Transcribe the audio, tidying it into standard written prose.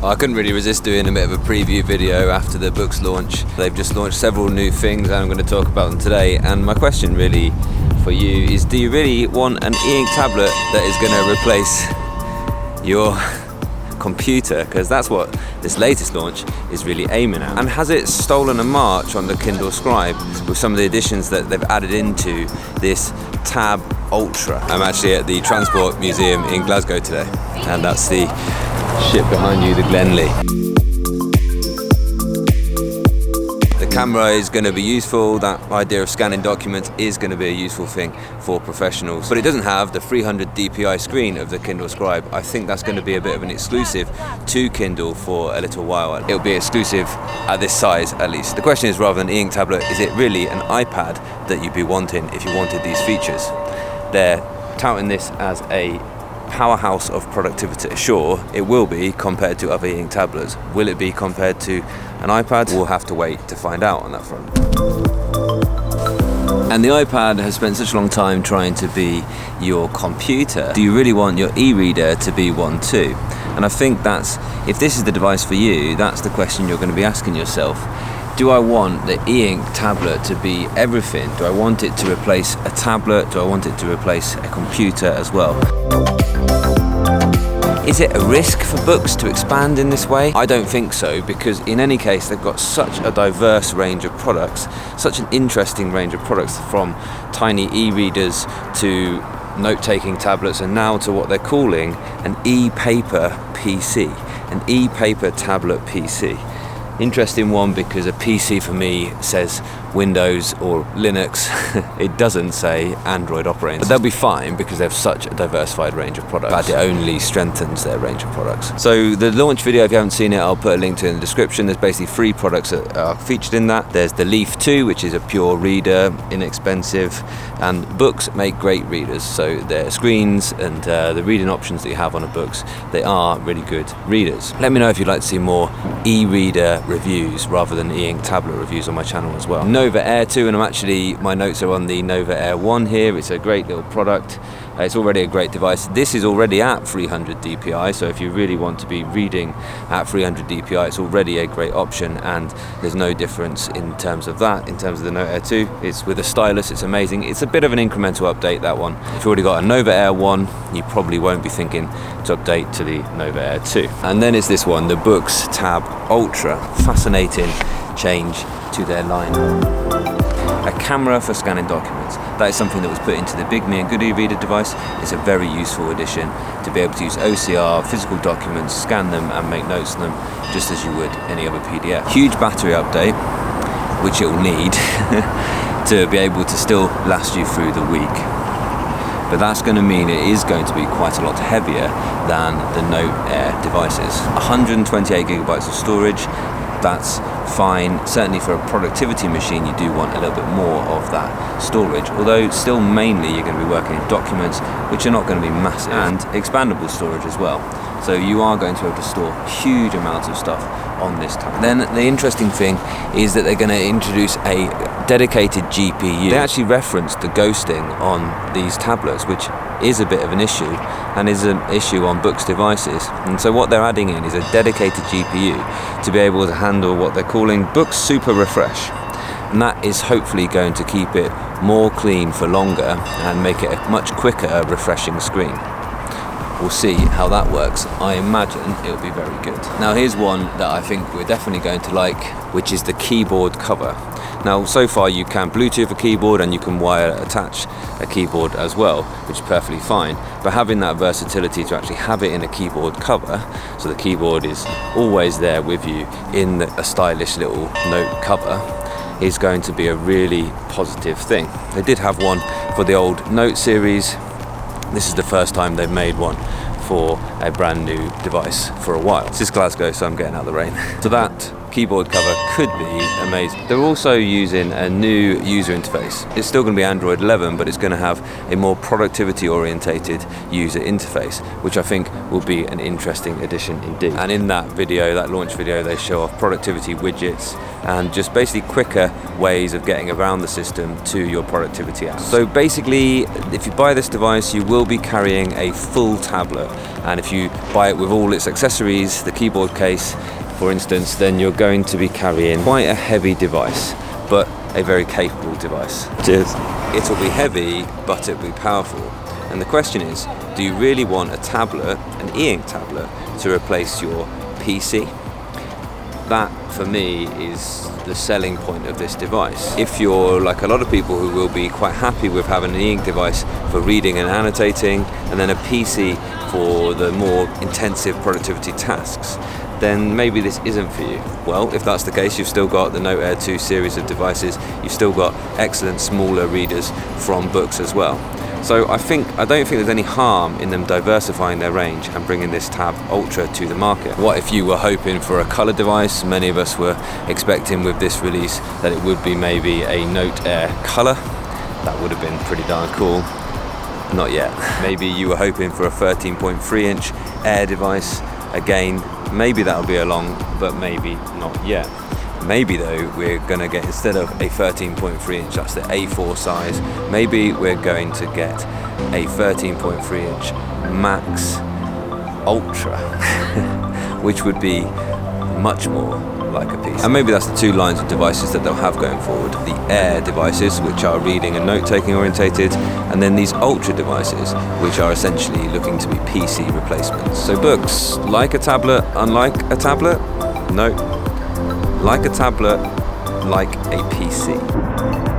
I couldn't really resist doing a bit of a preview video after the Boox launch. They've just launched several new things and I'm going to talk about them today. And my question really for you is, do you really want an Eink tablet that is going to replace your computer? Because that's what this latest launch is really aiming at. And has it stolen a march on the Kindle Scribe with some of the additions that they've added into this Tab Ultra? I'm actually at the Transport Museum in Glasgow today, and that's the ship behind you, the Glenlee. The camera is going to be useful. That idea of scanning documents is going to be a useful thing for professionals, but it doesn't have the 300 dpi screen of the Kindle Scribe. I think that's going to be a bit of an exclusive to Kindle for a little while. It'll be exclusive at this size at least. The question is, rather than Eink tablet, is it really an iPad that you'd be wanting if you wanted these features? They're touting this as a powerhouse of productivity. Sure, it will be compared to other Eink tablets. Will it be compared to an iPad? We'll have to wait to find out on that front. And the iPad has spent such a long time trying to be your computer. Do you really want your e-reader to be one too? And I think that's, if this is the device for you, that's the question you're going to be asking yourself. Do I want the Eink tablet to be everything? Do I want it to replace a tablet? Do I want it to replace a computer as well? Is it a risk for Boox to expand in this way? I don't think so, because in any case they've got such a diverse range of products, such an interesting range of products, from tiny e-readers to note-taking tablets, and now to what they're calling an e-paper PC, an e-paper tablet PC. Interesting one, because a PC for me says Windows or Linux. It doesn't say Android operating. But they'll be fine because they have such a diversified range of products. In fact, it only strengthens their range of products. So the launch video, if you haven't seen it, I'll put a link to it in the description. There's basically 3 products that are featured in that. There's the Leaf 2, which is a pure reader, inexpensive, and Boox make great readers. So their screens and the reading options that you have on a Boox, they are really good readers. Let me know if you'd like to see more e-reader reviews rather than Eink tablet reviews on my channel as well. Nova Air 2, and my notes are on the Nova Air 1 here. It's a great little product. It's already a great device. This is already at 300 dpi, so if you really want to be reading at 300 dpi, it's already a great option, and there's no difference in terms of that. In terms of the Nova Air 2, it's with a stylus, it's amazing. It's a bit of an incremental update, that one. If you've already got a Nova Air 1, you probably won't be thinking to update to the Nova Air 2. And then it's this one, the Boox Tab Ultra. Fascinating change to their line. A camera for scanning documents. That is something that was put into the Big Me and Good e-reader device. It's a very useful addition to be able to use OCR, physical documents, scan them and make notes on them just as you would any other PDF. Huge battery update, which it will need to be able to still last you through the week. But that's going to mean it is going to be quite a lot heavier than the Note Air devices. 128 gigabytes of storage. That's fine. Certainly for a productivity machine, you do want a little bit more of that storage, although still mainly you're going to be working in documents, which are not going to be massive, and expandable storage as well. So you are going to be able to store huge amounts of stuff on this tablet. Then the interesting thing is that they're going to introduce a dedicated GPU. They actually referenced the ghosting on these tablets, which is a bit of an issue, and is an issue on Boox devices. And so what they're adding in is a dedicated GPU to be able to handle what they're calling Boox Super Refresh. And that is hopefully going to keep it more clean for longer and make it a much quicker refreshing screen. We'll see how that works. I imagine it'll be very good. Now here's one that I think we're definitely going to like, which is the keyboard cover. Now so far you can Bluetooth a keyboard and you can wire attach a keyboard as well, which is perfectly fine. But having that versatility to actually have it in a keyboard cover, so the keyboard is always there with you in a stylish little note cover, is going to be a really positive thing. They did have one for the old Note series. This is the first time they've made one for a brand new device for a while. This is Glasgow, so I'm getting out of the rain. So that keyboard cover could be amazing. They're also using a new user interface. It's still going to be Android 11, but it's going to have a more productivity orientated user interface, which I think will be an interesting addition indeed. And in that video, that launch video, they show off productivity widgets and just basically quicker ways of getting around the system to your productivity apps. So basically, if you buy this device, you will be carrying a full tablet, and if you buy it with all its accessories, the keyboard case for instance, then you're going to be carrying quite a heavy device, but a very capable device. Cheers. It'll be heavy, but it'll be powerful. And the question is, do you really want a tablet, an Eink tablet, to replace your PC? That, for me, is the selling point of this device. If you're like a lot of people who will be quite happy with having an Eink device for reading and annotating, and then a PC for the more intensive productivity tasks, then maybe this isn't for you. Well, if that's the case, you've still got the Note Air 2 series of devices, you've still got excellent smaller readers from Boox as well. So I don't think there's any harm in them diversifying their range and bringing this Tab Ultra to the market. What if you were hoping for a colour device? Many of us were expecting with this release that it would be maybe a Note Air colour. That would have been pretty darn cool. Not yet. Maybe you were hoping for a 13.3-inch Air device. Again, maybe that'll be along, but maybe not yet. Maybe though, we're going to get, instead of a 13.3-inch, that's the A4 size, maybe we're going to get a 13.3-inch Max Ultra, which would be much more like a PC. And maybe that's the two lines of devices that they'll have going forward. The Air devices, which are reading and note-taking orientated, and then these Ultra devices, which are essentially looking to be PC replacements. So Boox, like a tablet, unlike a tablet? No. Like a tablet, like a PC.